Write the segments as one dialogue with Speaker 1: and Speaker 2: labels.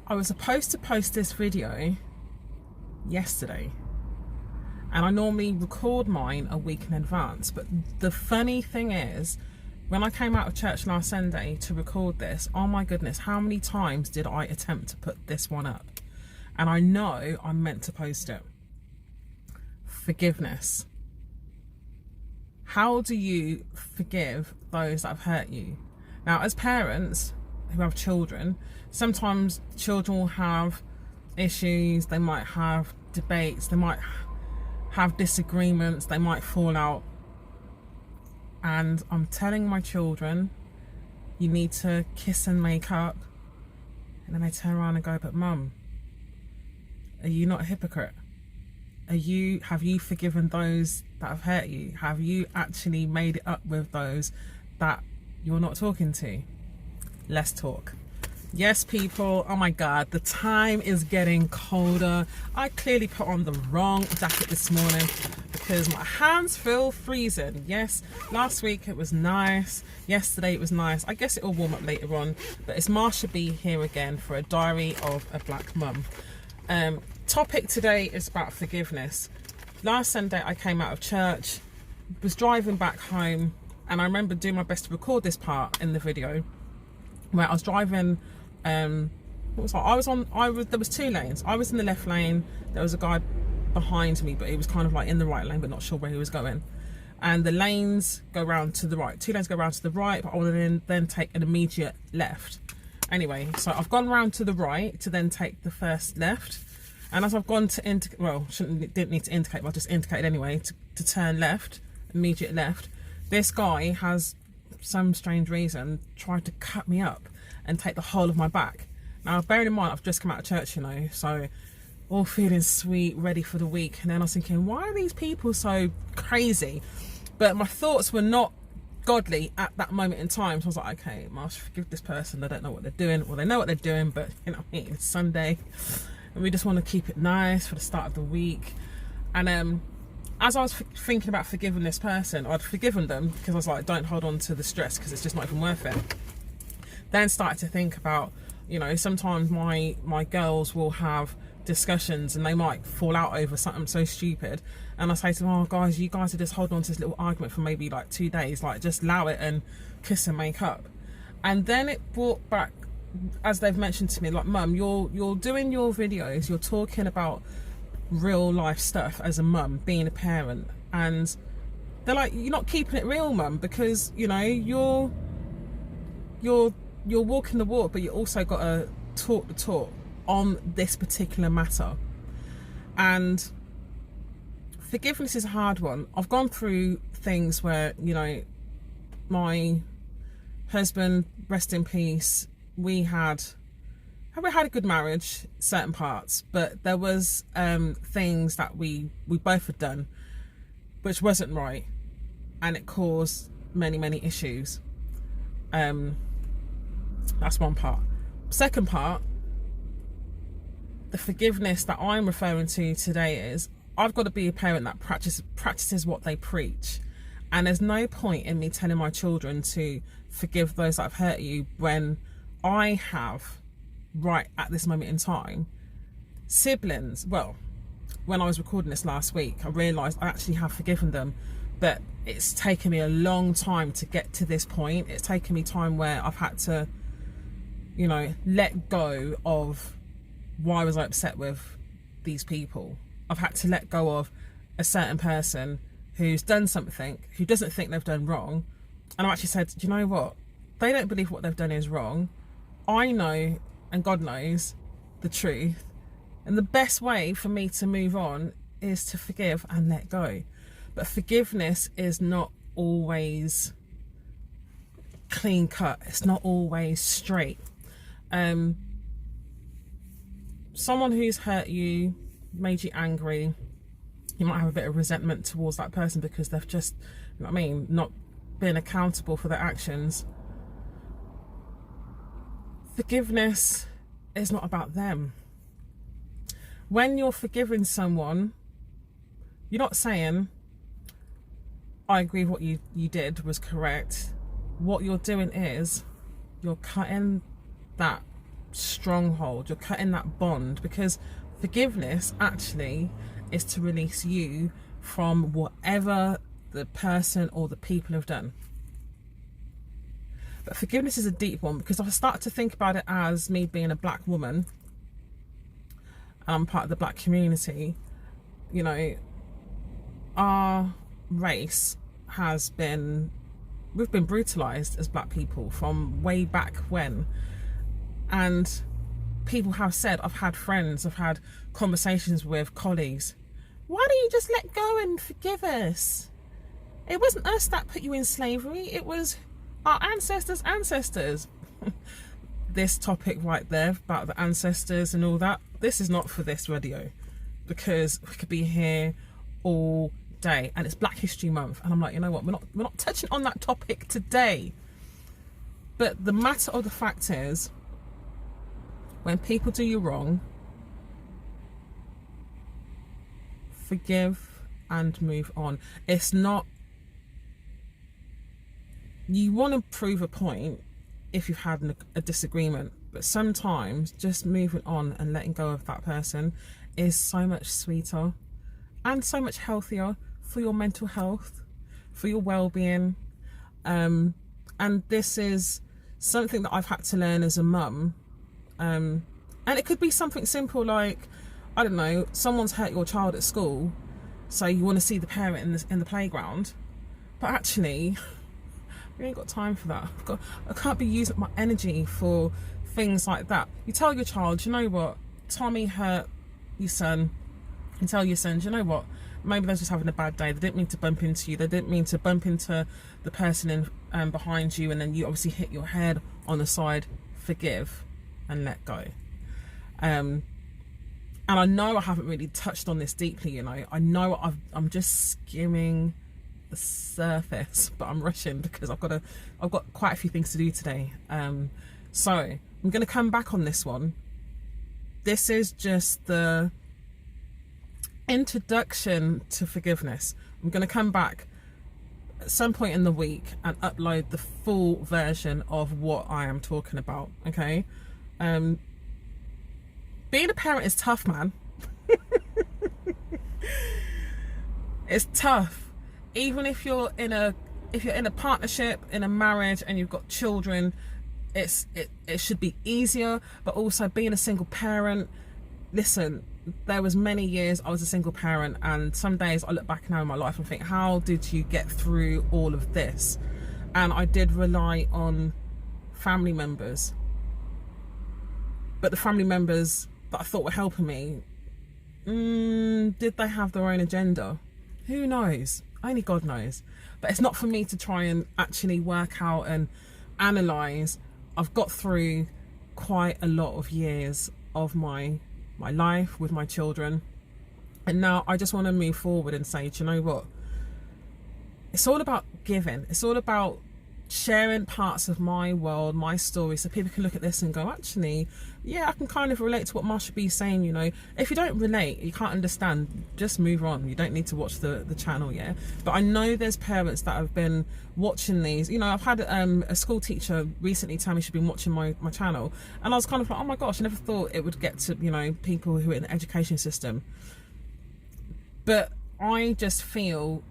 Speaker 1: I was supposed to post this video yesterday, and I normally record mine a week in advance, but the funny thing is, when I came out of church last Sunday to record this, oh my goodness, how many times did I attempt to put this one up? And I know I'm meant to post it. Forgiveness. How do you forgive those that have hurt you? Now, as parents who have children, sometimes children will have issues, they might have debates, they might have disagreements, they might fall out. And I'm telling my children, you need to kiss and make up. And then they turn around and go, but mum, are you not a hypocrite? Have you forgiven those that have hurt you? Have you actually made it up with those that you're not talking to? Let's talk. Yes, people, oh my God, the time is getting colder. I clearly put on the wrong jacket this morning because my hands feel freezing. Yes, last week it was nice. Yesterday it was nice. I guess it will warm up later on, but it's Marsha B here again for a diary of a black mum. Topic today is about forgiveness. Last Sunday I came out of church, was driving back home, and I remember doing my best to record this part in the video where I was driving. There was two lanes. I was in the left lane, there was a guy behind me, but he was kind of like in the right lane but not sure where he was going, and the lanes go round to the right. Two lanes go round to the right, but I want to then take an immediate left. Anyway, so I've gone round to the right to then take the first left. And as I've gone to indicate, well, didn't need to indicate, but I just indicated anyway, to turn left, immediate left, this guy has, some strange reason, tried to cut me up and take the whole of my back. Now, bearing in mind, I've just come out of church, you know, so all feeling sweet, ready for the week. And then I was thinking, why are these people so crazy? But my thoughts were not godly at that moment in time. So I was like, okay, Marsh, forgive this person. They don't know what they're doing. Well, they know what they're doing, but you know, it's Sunday. And we just want to keep it nice for the start of the week. And as I was thinking about forgiving this person, I'd forgiven them because I was like, don't hold on to the stress because it's just not even worth it. Then started to think about, you know, sometimes my girls will have discussions and they might fall out over something so stupid. And I say to them, oh guys, you guys are just holding on to this little argument for maybe like 2 days. Like, just allow it and kiss and make up. And then it brought back, as they've mentioned to me, like, mum, you're doing your videos, you're talking about real life stuff as a mum, being a parent, and they're like, you're not keeping it real, mum, because you know you're walking the walk, but you also got to talk the talk on this particular matter. And forgiveness is a hard one. I've gone through things where, you know, my husband, rest in peace, we had a good marriage, certain parts, but there was things that we both had done which wasn't right, and it caused many issues. That's one part. Second part, the forgiveness that I'm referring to today is, I've got to be a parent that practices what they preach. And there's no point in me telling my children to forgive those that have hurt you when I have, right at this moment in time, siblings. Well, when I was recording this last week, I realised I actually have forgiven them, but it's taken me a long time to get to this point. It's taken me time where I've had to, you know, let go of why was I upset with these people. I've had to let go of a certain person who's done something, who doesn't think they've done wrong. And I actually said, do you know what? They don't believe what they've done is wrong. I know, and God knows, the truth. And the best way for me to move on is to forgive and let go. But forgiveness is not always clean cut. It's not always straight. Someone who's hurt you, made you angry, you might have a bit of resentment towards that person because they've just, you know what I mean, not been accountable for their actions. Forgiveness is not about them. When you're forgiving someone, you're not saying, I agree what you did was correct. What you're doing is, you're cutting that stronghold, you're cutting that bond, because forgiveness actually is to release you from whatever the person or the people have done. But forgiveness is a deep one, because if I start to think about it as me being a black woman, and I'm part of the black community, you know, our race we've been brutalized as black people from way back when. And people have said, I've had friends, I've had conversations with colleagues, why don't you just let go and forgive us? It wasn't us that put you in slavery, it was our ancestors. This topic right there about the ancestors and all that, this is not for this video, because we could be here all day, and it's Black History Month, and I'm like, you know what, we're not touching on that topic today. But the matter of the fact is, when people do you wrong, forgive and move on. It's not, you want to prove a point if you've had a disagreement, but sometimes just moving on and letting go of that person is so much sweeter and so much healthier for your mental health, for your well-being. And this is something that I've had to learn as a mum. And it could be something simple like, I don't know, someone's hurt your child at school, so you want to see the parent in the playground, but actually we ain't got time for that. I can't be using my energy for things like that. You tell your child, you know what, Tommy hurt your son. You tell your son, you know what, maybe they're just having a bad day, they didn't mean to bump into you, they didn't mean to bump into the person behind you, and then you obviously hit your head on the side. Forgive and let go. And I know I haven't really touched on this deeply, you know, I know I'm just skimming the surface, but I'm rushing because I've got quite a few things to do today. So I'm going to come back on this one. This is just the introduction to forgiveness. I'm going to come back at some point in the week and upload the full version of what I am talking about. Okay. Being a parent is tough, man. It's tough. Even if you're in a partnership, in a marriage, and you've got children, it should be easier. But also being a single parent, listen, there was many years I was a single parent, and some days I look back now in my life and think, how did you get through all of this? And I did rely on family members, but the family members that I thought were helping me, did they have their own agenda? Who knows? Only God knows. But it's not for me to try and actually work out and analyse. I've got through quite a lot of years of my life with my children, and now I just want to move forward and say, do you know what? It's all about giving. It's all about sharing parts of my world, my story, so people can look at this and go, actually, yeah, I can kind of relate to what Marsha B is saying. You know, if you don't relate, you can't understand, just move on. You don't need to watch the channel, yeah? But I know there's parents that have been watching these. You know, I've had a school teacher recently tell me she's been watching my channel, and I was kind of like, oh my gosh, I never thought it would get to, you know, people who are in the education system. But I just feel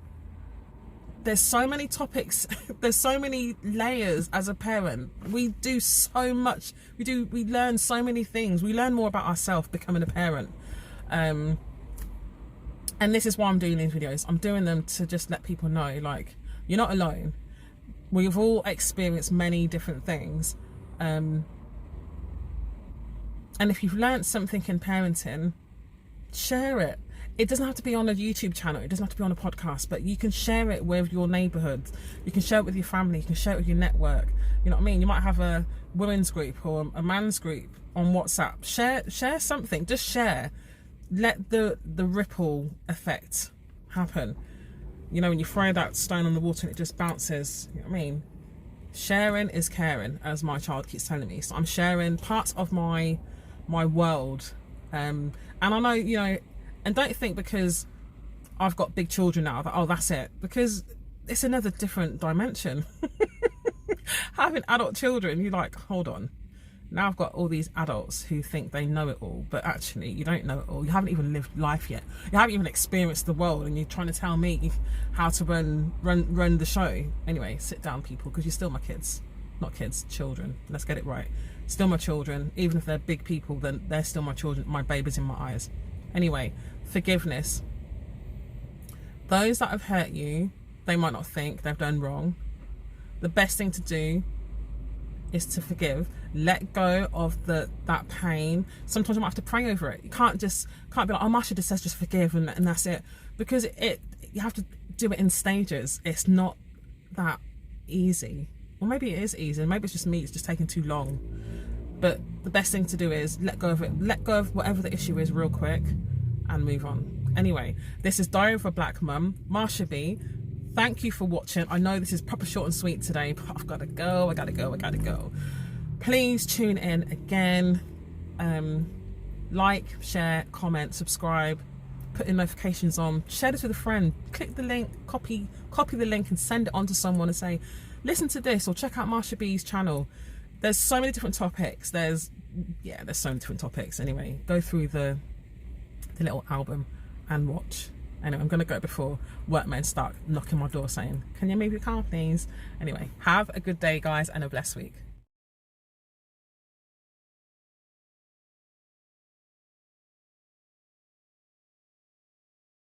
Speaker 1: there's so many topics, there's so many layers as a parent. We do so much, we learn so many things. We learn more about ourselves becoming a parent. And this is why I'm doing these videos. I'm doing them to just let people know, like, you're not alone. We've all experienced many different things. And if you've learned something in parenting, share it. It doesn't have to be on a YouTube channel, it doesn't have to be on a podcast, but you can share it with your neighbourhood, you can share it with your family, you can share it with your network. You know what I mean? You might have a women's group or a man's group on WhatsApp. Share something, just share. Let the ripple effect happen. You know, when you throw that stone on the water and it just bounces, you know what I mean? Sharing is caring, as my child keeps telling me. So I'm sharing parts of my world. And I know, you know, and don't think because I've got big children now that, oh, that's it. Because it's another different dimension. Having adult children, you're like, hold on. Now I've got all these adults who think they know it all, but actually you don't know it all. You haven't even lived life yet. You haven't even experienced the world, and you're trying to tell me how to run the show. Anyway, sit down, people, because you're still my kids. Not kids, children. Let's get it right. Still my children. Even if they're big people, then they're still my children, my babies in my eyes. Anyway, forgiveness. Those that have hurt you, they might not think they've done wrong. The best thing to do is to forgive. Let go of that pain. Sometimes you might have to pray over it. You can't be like, oh, Marsha just says just forgive and that's it. Because you have to do it in stages. It's not that easy. Or maybe it is easy. Maybe it's just me. It's just taking too long. But the best thing to do is let go of it. Let go of whatever the issue is real quick and move on. Anyway, this is Diary of a Black Mum, Marsha B. Thank you for watching. I know this is proper short and sweet today, but I've got to go. I gotta go. Please tune in again. Like, share, comment, subscribe, put in notifications on, share this with a friend, click the link, copy the link and send it on to someone and say, listen to this, or check out Marsha B's channel. There's so many different topics. There's so many different topics. Anyway, go through the little album and watch. Anyway, I'm going to go before workmen start knocking my door saying, can you move your car, please? Anyway, have a good day, guys, and a blessed week.